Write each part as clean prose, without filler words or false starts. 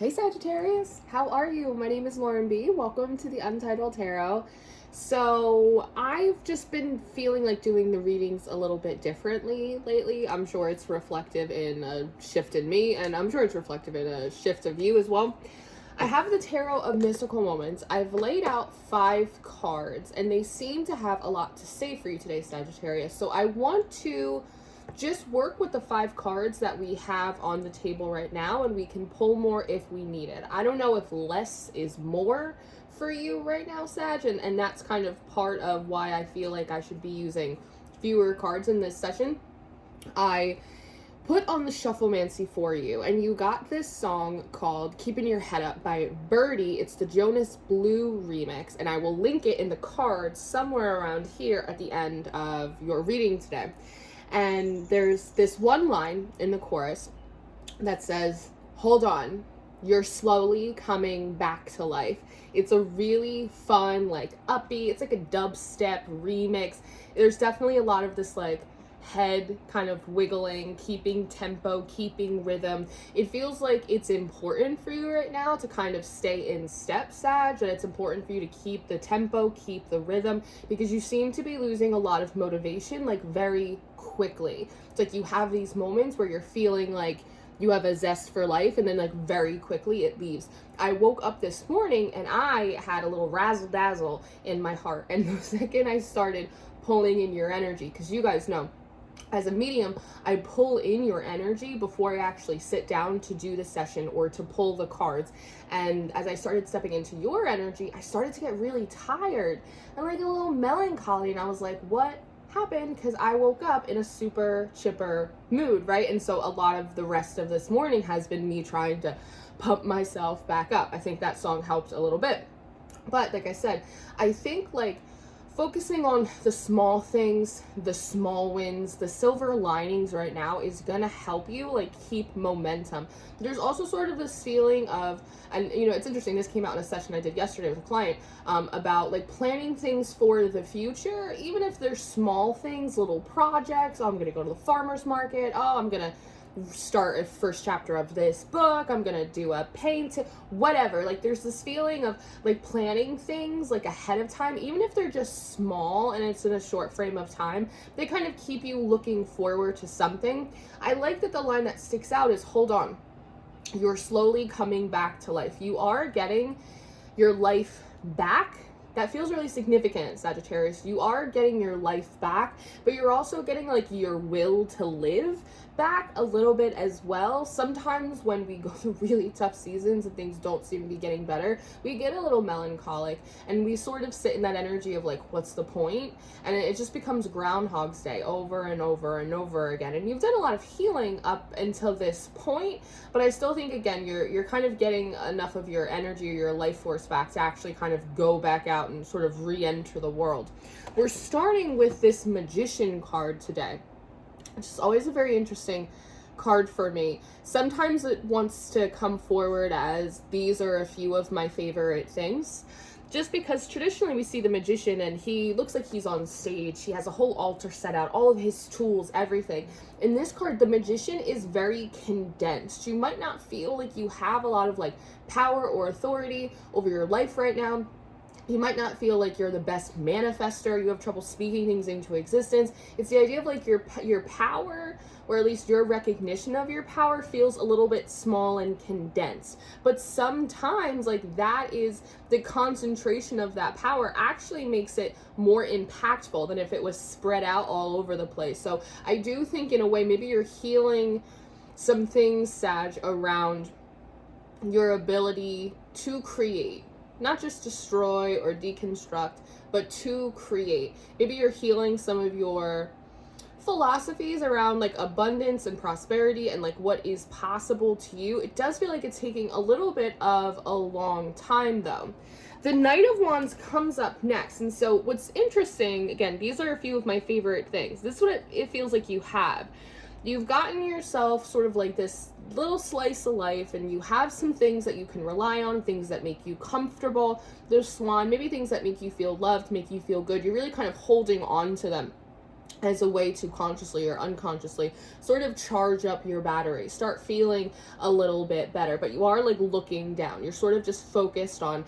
Hey Sagittarius, how are you? My name is Lauren B. Welcome to the Untitled Tarot. So I've just been feeling like doing the readings a little bit differently lately. I'm sure it's reflective in a shift in me, and I'm sure it's reflective in a shift of you as well. I have the Tarot of Mystical Moments. I've laid out 5 cards, and they seem to have a lot to say for you today, Sagittarius. So I want to just work with the 5 cards that we have on the table right now, and we can pull more if we need it. I don't know if less is more for you right now, Sag, and that's kind of part of why I feel like I should be using fewer cards in this session. I put on the shufflemancy for you, and you got this song called Keeping Your Head Up by Birdie. It's the Jonas Blue remix, and I will link it in the cards somewhere around here at the end of your reading today. And there's this one line in the chorus that says, "Hold on, you're slowly coming back to life." It's a really fun, like uppy, it's like a dubstep remix. There's definitely a lot of this like head kind of wiggling, keeping tempo, keeping rhythm. It feels like it's important for you right now to kind of stay in step, Sag, and it's important for you to keep the tempo, keep the rhythm, because you seem to be losing a lot of motivation like very quickly. It's like you have these moments where you're feeling like you have a zest for life, and then like very quickly it leaves. I woke up this morning and I had a little razzle dazzle in my heart, and the second I started pulling in your energy, because you guys know as a medium, I pull in your energy before I actually sit down to do the session or to pull the cards. And as I started stepping into your energy, I started to get really tired and like a little melancholy. And I was like, what happened? Because I woke up in a super chipper mood, right? And so a lot of the rest of this morning has been me trying to pump myself back up. I think that song helped a little bit. But like I said, I think like focusing on the small things, the small wins, the silver linings right now is gonna help you like keep momentum. There's also sort of this feeling of, and you know, it's interesting, this came out in a session I did yesterday with a client about like planning things for the future, even if they're small things, little projects. Oh, I'm gonna go to the farmer's market. Oh, I'm gonna start a first chapter of this book, I'm gonna do a paint, whatever. Like there's this feeling of like planning things like ahead of time, even if they're just small and it's in a short frame of time, they kind of keep you looking forward to something. I like that the line that sticks out is, hold on, you're slowly coming back to life. You are getting your life back. That feels really significant, Sagittarius. You are getting your life back, but you're also getting like your will to live back a little bit as well. Sometimes when we go through really tough seasons and things don't seem to be getting better, we get a little melancholic and we sort of sit in that energy of like, what's the point? And it just becomes Groundhog's Day over and over and over again. And you've done a lot of healing up until this point, but I still think again, you're kind of getting enough of your energy or your life force back to actually kind of go back out and sort of re-enter the world. We're starting with this Magician card today, which is always a very interesting card for me. Sometimes it wants to come forward as these are a few of my favorite things, just because traditionally we see the Magician and he looks like he's on stage. He has a whole altar set out, all of his tools, everything. In this card, the Magician is very condensed. You might not feel like you have a lot of like power or authority over your life right now. You might not feel like you're the best manifester. You have trouble speaking things into existence. It's the idea of like your power, or at least your recognition of your power, feels a little bit small and condensed. But sometimes like that is the concentration of that power actually makes it more impactful than if it was spread out all over the place. So I do think in a way maybe you're healing some things, Sag, around your ability to create. Not just destroy or deconstruct, but to create. Maybe you're healing some of your philosophies around like abundance and prosperity and like what is possible to you. It does feel like it's taking a little bit of a long time though. The Knight of Wands comes up next. And so what's interesting, again, these are a few of my favorite things. This is what it feels like you have. You've gotten yourself sort of like this little slice of life, and you have some things that you can rely on, things that make you comfortable. There's Swan, maybe things that make you feel loved, make you feel good. You're really kind of holding on to them. as a way to consciously or unconsciously sort of charge up your battery, start feeling a little bit better. But you are like looking down, you're sort of just focused on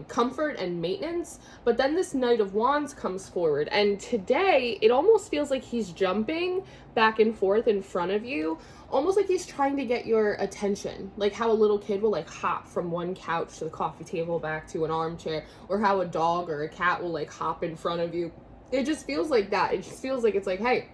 comfort and maintenance. But then this Knight of Wands comes forward, and today it almost feels like he's jumping back and forth in front of you, almost like he's trying to get your attention, like how a little kid will like hop from one couch to the coffee table back to an armchair, or how a dog or a cat will like hop in front of you. It just feels like that. It just feels like it's like, hey,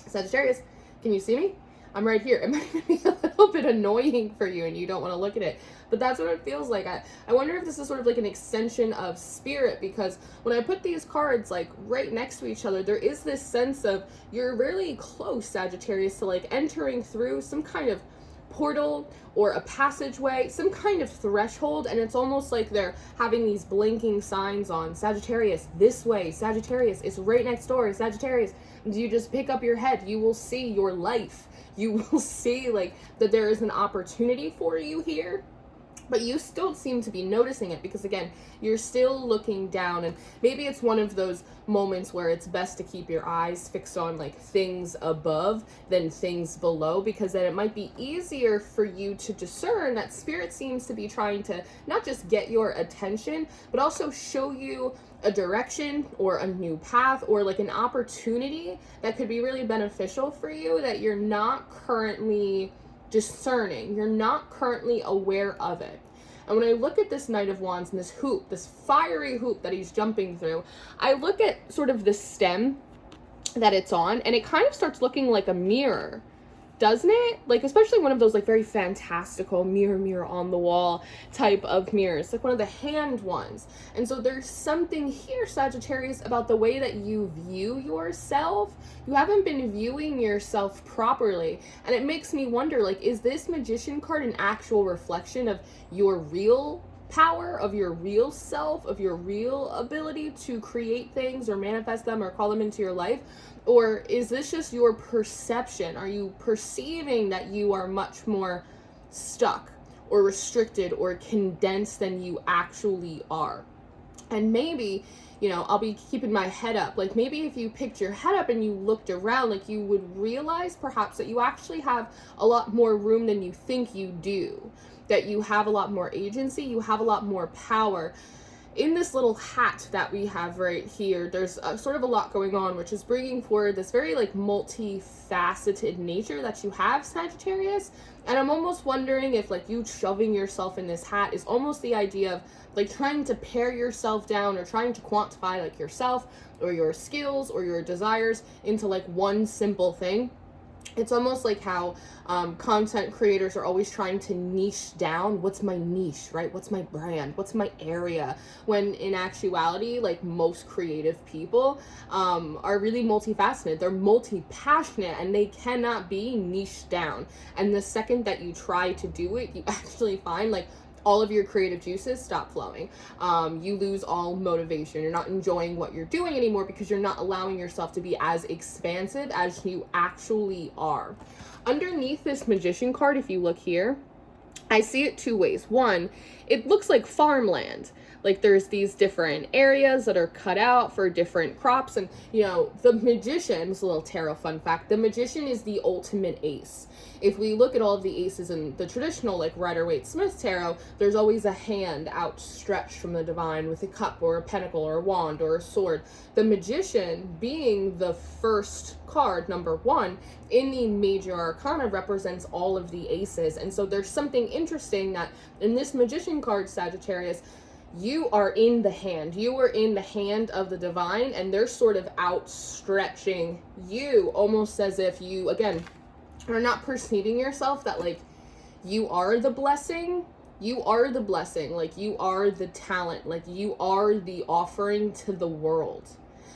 Sagittarius, can you see me? I'm right here. It might be a little bit annoying for you and you don't want to look at it, but that's what it feels like. I wonder if this is sort of like an extension of spirit, because when I put these cards like right next to each other, there is this sense of you're really close, Sagittarius, to like entering through some kind of portal or a passageway, some kind of threshold, and it's almost like they're having these blinking signs on, Sagittarius, this way, Sagittarius, it's right next door, Sagittarius. And you just pick up your head, you will see your life, you will see like that there is an opportunity for you here. But you still seem to be noticing it, because again, you're still looking down, and maybe it's one of those moments where it's best to keep your eyes fixed on like things above than things below, because then it might be easier for you to discern that spirit seems to be trying to not just get your attention, but also show you a direction or a new path or like an opportunity that could be really beneficial for you that you're not currently discerning, you're not currently aware of it. And when I look at this Knight of Wands and this hoop, this fiery hoop that he's jumping through, I look at sort of the stem that it's on, and it kind of starts looking like a mirror, doesn't it? Like, especially one of those like very fantastical mirror on the wall type of mirrors, like one of the hand ones. And so there's something here, Sagittarius, about the way that you view yourself. You haven't been viewing yourself properly, and it makes me wonder, like, is this Magician card an actual reflection of your real power, of your real self, of your real ability to create things or manifest them or call them into your life? Or is this just your perception? Are you perceiving that you are much more stuck or restricted or condensed than you actually are? And maybe, you know, I'll be keeping my head up. Like, maybe if you picked your head up and you looked around, like, you would realize perhaps that you actually have a lot more room than you think you do, that you have a lot more agency, you have a lot more power. In this little hat that we have right here, there's sort of a lot going on, which is bringing forward this very like multifaceted nature that you have, Sagittarius. And I'm almost wondering if like you shoving yourself in this hat is almost the idea of like trying to pare yourself down or trying to quantify like yourself or your skills or your desires into like one simple thing. It's almost like how content creators are always trying to niche down. What's my niche, right? What's my brand? What's my area? When in actuality, like most creative people are really multifaceted. They're multi-passionate and they cannot be niched down. And the second that you try to do it, you actually find like all of your creative juices stop flowing. You lose all motivation. You're not enjoying what you're doing anymore because you're not allowing yourself to be as expansive as you actually are. Underneath this Magician card, if you look here, I see it two ways. One, it looks like farmland. Like there's these different areas that are cut out for different crops. And, you know, the Magician, this is a little tarot fun fact, the Magician is the ultimate ace. If we look at all of the aces in the traditional, like Rider-Waite-Smith tarot, there's always a hand outstretched from the divine with a cup or a pentacle or a wand or a sword. The Magician, being the first card, number one, in the major arcana, represents all of the aces. And so there's something interesting that in this Magician card, Sagittarius, you are in the hand. You are in the hand of the divine, and they're sort of outstretching you, almost as if you, again, are not perceiving yourself that, like, you are the blessing. You are the blessing. Like, you are the talent. Like, you are the offering to the world.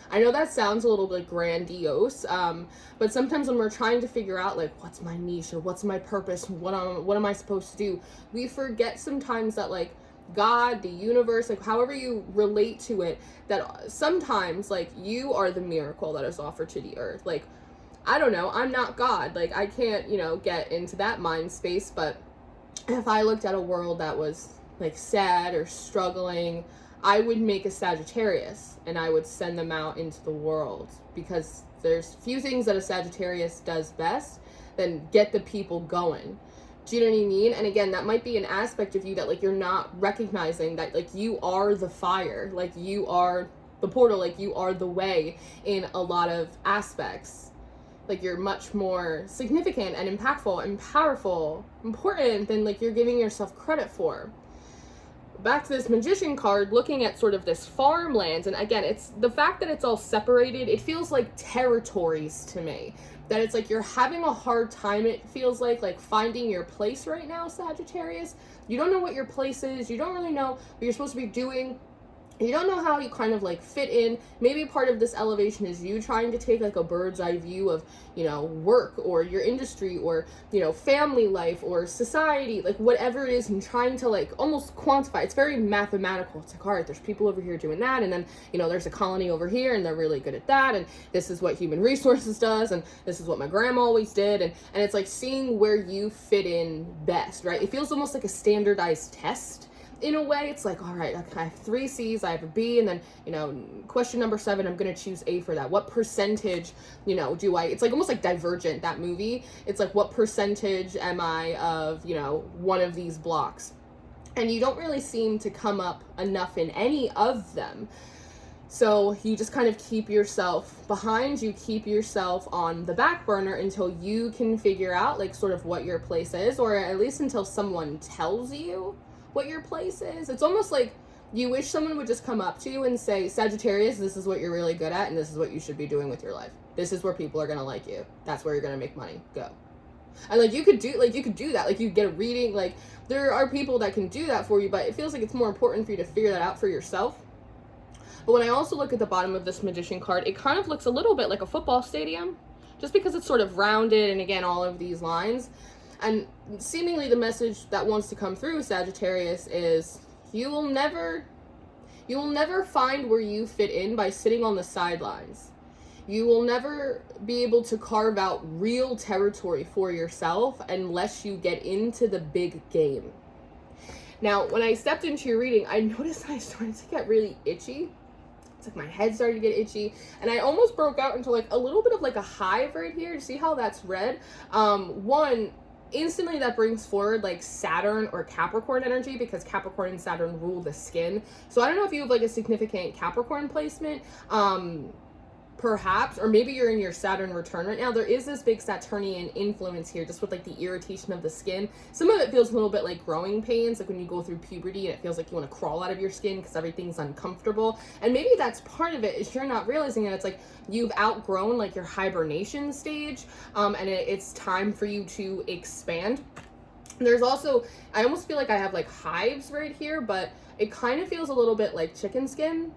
I know that sounds a little bit grandiose, but sometimes when we're trying to figure out, like, what's my niche or what's my purpose, what am I supposed to do, we forget sometimes that, like, God, the universe, like however you relate to it, that sometimes like you are the miracle that is offered to the earth. Like, I don't know, I'm not God. Like, I can't, you know, get into that mind space, but if I looked at a world that was like sad or struggling, I would make a Sagittarius and I would send them out into the world, because There's few things that a Sagittarius does best than get the people going. Do you know what I mean? And again, that might be an aspect of you that like you're not recognizing that like you are the fire, like you are the portal, like you are the way in a lot of aspects. Like you're much more significant and impactful and powerful, important than like you're giving yourself credit for. Back to this Magician card, looking at sort of this farmlands, and again, it's the fact that it's all separated, it feels like territories to me. That it's like you're having a hard time, it feels like finding your place right now, Sagittarius. You don't know what your place is, you don't really know what you're supposed to be doing. You don't know how you kind of like fit in. Maybe part of this elevation is you trying to take like a bird's eye view of, you know, work or your industry or, you know, family life or society, like whatever it is, and trying to like almost quantify. It's very mathematical. It's like, all right, there's people over here doing that, and then, you know, there's a colony over here and they're really good at that, and this is what human resources does, and this is what my grandma always did, and it's like seeing where you fit in best, right? It feels almost like a standardized test. In a way, it's like, all right, I have 3 C's, I have a B, and then, you know, question number 7, I'm going to choose A for that. What percentage, you know, do I, it's like almost like Divergent, that movie. It's like, what percentage am I of, you know, one of these blocks? And you don't really seem to come up enough in any of them. So you just kind of keep yourself behind, you keep yourself on the back burner until you can figure out like sort of what your place is, or at least until someone tells you what your place is. It's almost like you wish someone would just come up to you and say, Sagittarius, this is what you're really good at, and this is what you should be doing with your life. This is where people are gonna like you. That's where you're gonna make money. Go. And like you could do that. Like you get a reading. Like there are people that can do that for you, but it feels like it's more important for you to figure that out for yourself. But when I also look at the bottom of this Magician card, it kind of looks a little bit like a football stadium, just because it's sort of rounded, and again, all of these lines. And seemingly the message that wants to come through, Sagittarius, is you will never find where you fit in by sitting on the sidelines. You will never be able to carve out real territory for yourself unless you get into the big game. Now, when I stepped into your reading, I noticed I started to get really itchy. It's like my head started to get itchy, and I almost broke out into like a little bit of like a hive right here. See how that's red? Instantly that brings forward like Saturn or Capricorn energy, because Capricorn and Saturn rule the skin. So I don't know if you have like a significant Capricorn placement, perhaps, or maybe you're in your Saturn return right now. There is this big Saturnian influence here, just with like the irritation of the skin. Some of it feels a little bit like growing pains, like when you go through puberty and it feels like you want to crawl out of your skin because everything's uncomfortable. And maybe that's part of it, is you're not realizing that it's like you've outgrown like your hibernation stage, and it's time for you to expand. There's also, I almost feel like I have like hives right here, but it kind of feels a little bit like chicken skin,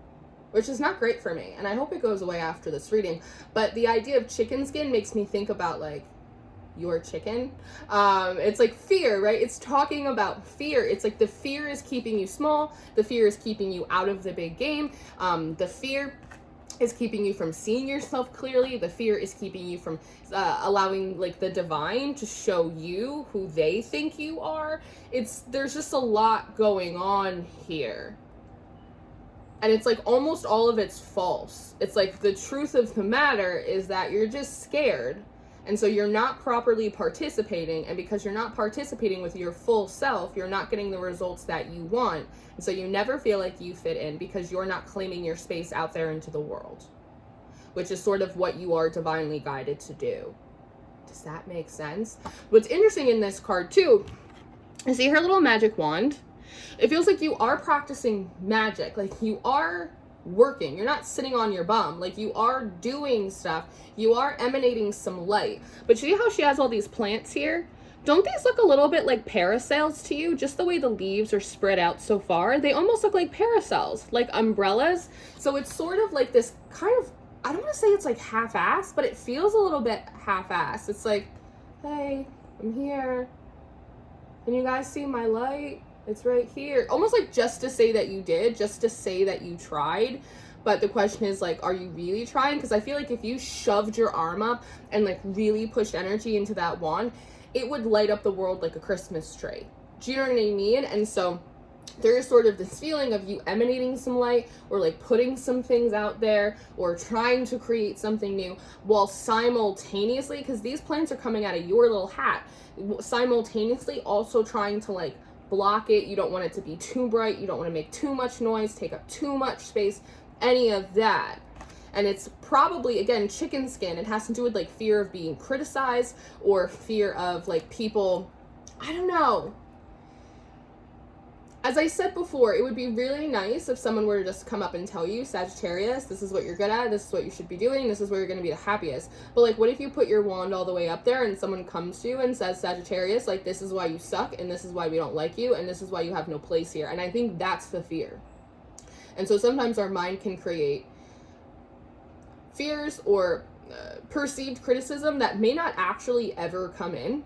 which is not great for me, and I hope it goes away after this reading. But the idea of chicken skin makes me think about like your chicken. It's like fear, right? It's talking about fear. It's like the fear is keeping you small, the fear is keeping you out of the big game, the fear is keeping you from seeing yourself clearly, the fear is keeping you from allowing like the divine to show you who they think you are. There's just a lot going on here. And it's like almost all of it's false. It's like the truth of the matter is that you're just scared. And so you're not properly participating. And because you're not participating with your full self, you're not getting the results that you want. And so you never feel like you fit in because you're not claiming your space out there into the world, which is sort of what you are divinely guided to do. Does that make sense? What's interesting in this card too, is see her little magic wand? It feels like you are practicing magic, like you are working. You're not sitting on your bum, like you are doing stuff. You are emanating some light. But see how she has all these plants here? Don't these look a little bit like parasails to you? Just the way the leaves are spread out so far, they almost look like parasails, like umbrellas. So it's sort of like this kind of, I don't want to say it's like half-assed, but it feels a little bit half-assed. It's like, hey, I'm here. Can you guys see my light? It's right here. Almost like just to say that you did, just to say that you tried. But the question is like, are you really trying? Because I feel like if you shoved your arm up and like really pushed energy into that wand, it would light up the world like a Christmas tree. Do you know what I mean? And so there is sort of this feeling of you emanating some light, or like putting some things out there, or trying to create something new, while simultaneously, because these planets are coming out of your little hat, simultaneously also trying to like block it. You don't want it to be too bright, you don't want to make too much noise, take up too much space, any of that. And it's probably, again, chicken skin. It has to do with like fear of being criticized, or fear of like people, I don't know. As I said before, it would be really nice if someone were to just come up and tell you, Sagittarius, this is what you're good at, this is what you should be doing, this is where you're going to be the happiest. But like, what if you put your wand all the way up there and someone comes to you and says, Sagittarius, like, this is why you suck, and this is why we don't like you, and this is why you have no place here. And I think that's the fear. And so sometimes our mind can create fears or perceived criticism that may not actually ever come in,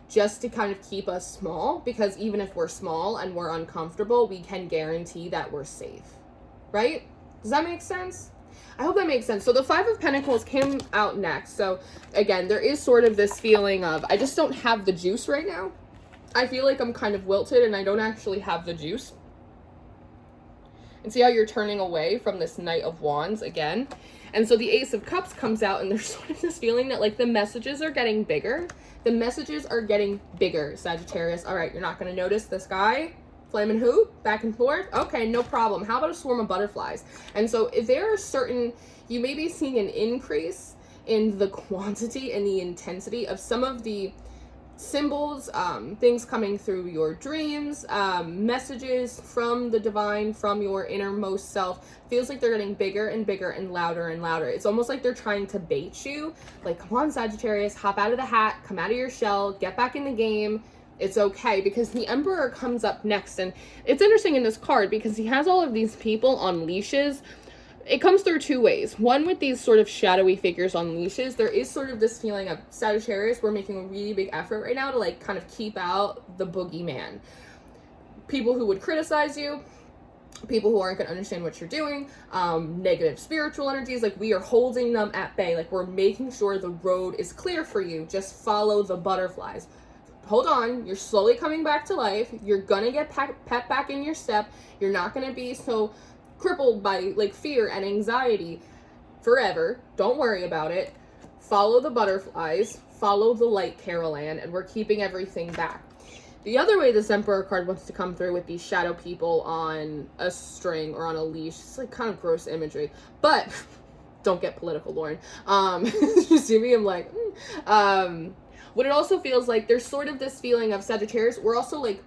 just to kind of keep us small, because even if we're small and we're uncomfortable, we can guarantee that we're safe, right? Does that make sense? I hope that makes sense. So the Five of Pentacles came out next. So again, there is sort of this feeling of, I just don't have the juice right now. I feel like I'm kind of wilted and I don't actually have the juice. And see how you're turning away from this Knight of Wands again? And so the Ace of Cups comes out, and there's sort of this feeling that like the messages are getting bigger. The messages are getting bigger, Sagittarius. All right, you're not going to notice this guy flaming hoop back and forth. Okay, no problem. How about a swarm of butterflies? And so if there are certain, you may be seeing an increase in the quantity and the intensity of some of the symbols, things coming through your dreams, messages from the divine, from your innermost self. Feels like they're getting bigger and bigger and louder and louder. It's almost like they're trying to bait you. Like, come on, Sagittarius, hop out of the hat, come out of your shell, get back in the game. It's okay, because the Emperor comes up next. And it's interesting in this card because he has all of these people on leashes. It comes through two ways. One, with these sort of shadowy figures on leashes, there is sort of this feeling of, Sagittarius, we're making a really big effort right now to like kind of keep out the boogeyman. People who would criticize you, people who aren't going to understand what you're doing, negative spiritual energies, like we are holding them at bay. Like we're making sure the road is clear for you. Just follow the butterflies. Hold on, you're slowly coming back to life. You're going to get pep back in your step. You're not going to be so crippled by like fear and anxiety forever. Don't worry about it. Follow the butterflies, follow the light, Carol Ann, and we're keeping everything back. The other way this Emperor card wants to come through with these shadow people on a string or on a leash, it's like kind of gross imagery, but don't get political, Lauren. You see me, I'm like, what it also feels like, there's sort of this feeling of, Sagittarius, we're also like,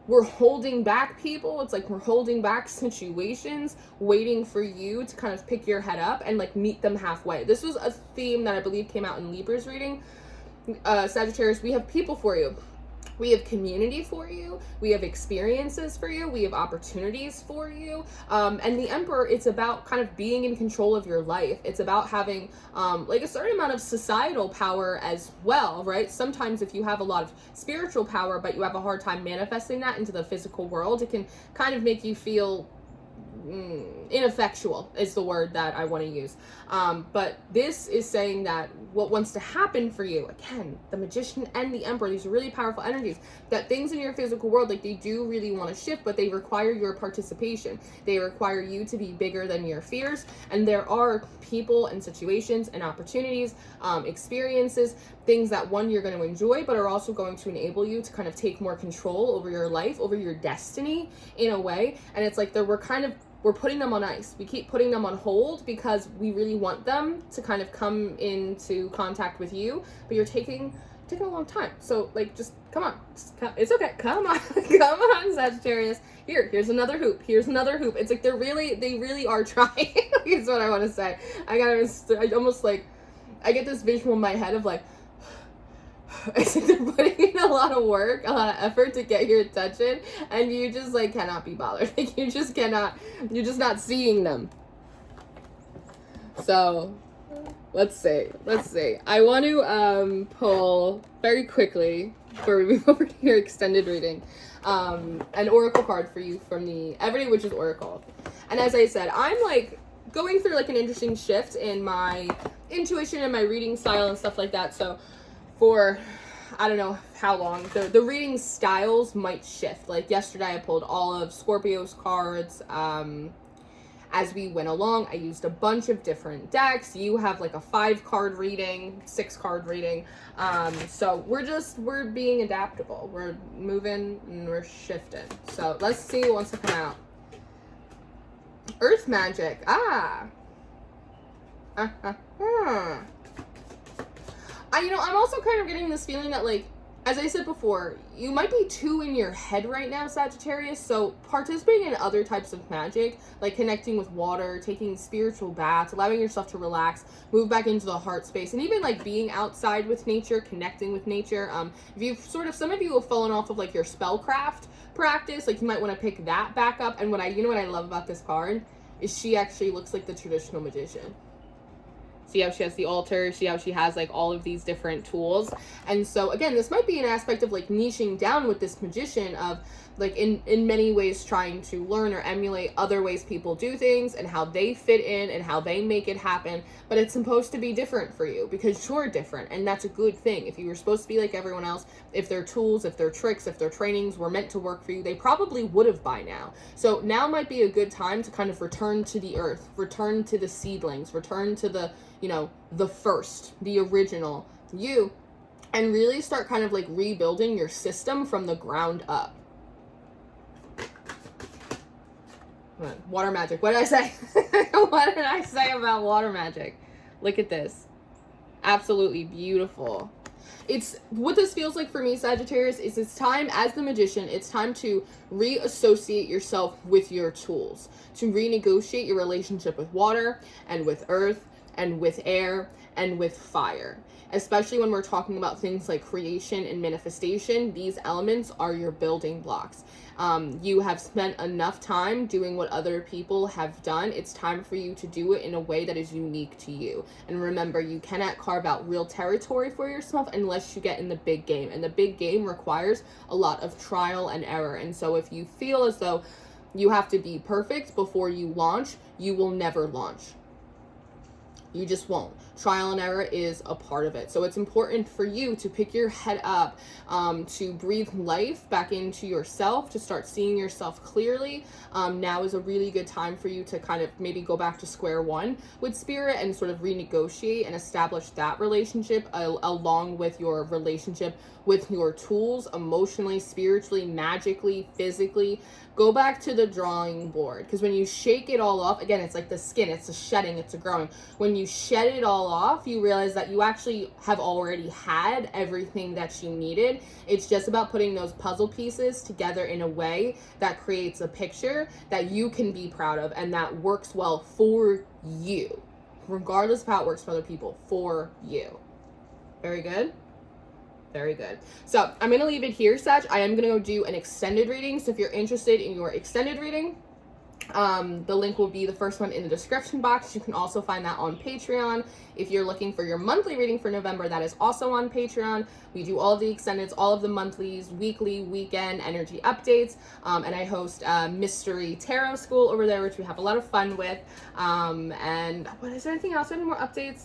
we're holding back people. It's like we're holding back situations, waiting for you to kind of pick your head up and like meet them halfway. This was a theme that I believe came out in Libra's reading. Sagittarius, we have people for you. We have community for you. We have experiences for you. We have opportunities for you. And the Emperor, it's about kind of being in control of your life. It's about having like a certain amount of societal power as well, right? Sometimes if you have a lot of spiritual power, but you have a hard time manifesting that into the physical world, it can kind of make you feel ineffectual is the word that I want to use. But this is saying that what wants to happen for you, again, the Magician and the Emperor, these are really powerful energies, that things in your physical world, like they do really want to shift, but they require your participation. They require you to be bigger than your fears. And there are people and situations and opportunities, experiences, things that one, you're going to enjoy, but are also going to enable you to kind of take more control over your life, over your destiny in a way. And it's like we're putting them on ice. We keep putting them on hold because we really want them to kind of come into contact with you, but you're taking a long time. So like, just come on. It's okay. Come on. Come on, Sagittarius. Here's another hoop. Here's another hoop. It's like they really are trying. Is what I want to say. I almost like, I get this visual in my head of like, I think they're putting in a lot of work, a lot of effort to get your attention, and you just like cannot be bothered. Like you just cannot, you're just not seeing them. So let's see. I want to pull very quickly before we move over to your extended reading, an oracle card for you from the Everyday Witches Oracle. And as I said, I'm like going through like an interesting shift in my intuition and my reading style and stuff like that. So I don't know how long, the reading styles might shift. Like yesterday I pulled all of Scorpio's cards. As we went along, I used a bunch of different decks. You have like a 5-card reading, 6-card reading. So we're being adaptable. We're moving and we're shifting. So let's see what wants to come out. Earth magic. You know, I'm also kind of getting this feeling that, like, as I said before, you might be too in your head right now, Sagittarius, so participating in other types of magic, like connecting with water, taking spiritual baths, allowing yourself to relax, move back into the heart space, and even, like, being outside with nature, connecting with nature. If you've some of you have fallen off of, like, your spellcraft practice, like, you might want to pick that back up. And what I love about this card is she actually looks like the traditional magician. See how she has the altar, see how she has like all of these different tools. And so again, this might be an aspect of like niching down with this magician of like in many ways trying to learn or emulate other ways people do things and how they fit in and how they make it happen. But it's supposed to be different for you because you're different, and that's a good thing. If you were supposed to be like everyone else, if their tools, if their tricks, if their trainings were meant to work for you, they probably would have by now. So now might be a good time to kind of return to the earth, return to the seedlings, return to the, you know, the first, the original you, and really start kind of like rebuilding your system from the ground up. Water magic. What did I say? What did I say about water magic? Look at this. Absolutely beautiful. It's what this feels like for me, Sagittarius, is it's time as the magician, it's time to reassociate yourself with your tools, to renegotiate your relationship with water and with earth and with air and with fire. Especially when we're talking about things like creation and manifestation, these elements are your building blocks. You have spent enough time doing what other people have done. It's time for you to do it in a way that is unique to you. And remember, you cannot carve out real territory for yourself unless you get in the big game. And the big game requires a lot of trial and error. And so if you feel as though you have to be perfect before you launch, you will never launch. You just won't. Trial and error is a part of it. So it's important for you to pick your head up, to breathe life back into yourself, to start seeing yourself clearly. Now is a really good time for you to kind of maybe go back to square one with spirit and sort of renegotiate and establish that relationship along with your relationship with your tools, emotionally, spiritually, magically, physically. Go back to the drawing board, because when you shake it all off, again, it's like the skin, it's a shedding, it's a growing. When you shed it all off, you realize that you actually have already had everything that you needed. It's just about putting those puzzle pieces together in a way that creates a picture that you can be proud of and that works well for you, regardless of how it works for other people, for you. Very good. Very good. So I'm going to leave it here, Sag. I am going to go do an extended reading. So if you're interested in your extended reading, the link will be the first one in the description box. You can also find that on Patreon. If you're looking for your monthly reading for November, that is also on Patreon. We do all of the extendeds, all of the monthlies, weekly, weekend energy updates. And I host Mystery Tarot School over there, which we have a lot of fun with. And what is there anything else? Any more updates?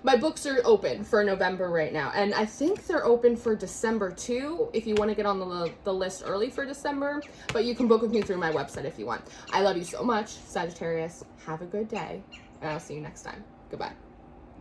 My books are open for November right now, and I think they're open for December too, if you want to get on the list early for December, but you can book with me through my website if you want. I love you so much, Sagittarius. Have a good day, and I'll see you next time. Goodbye.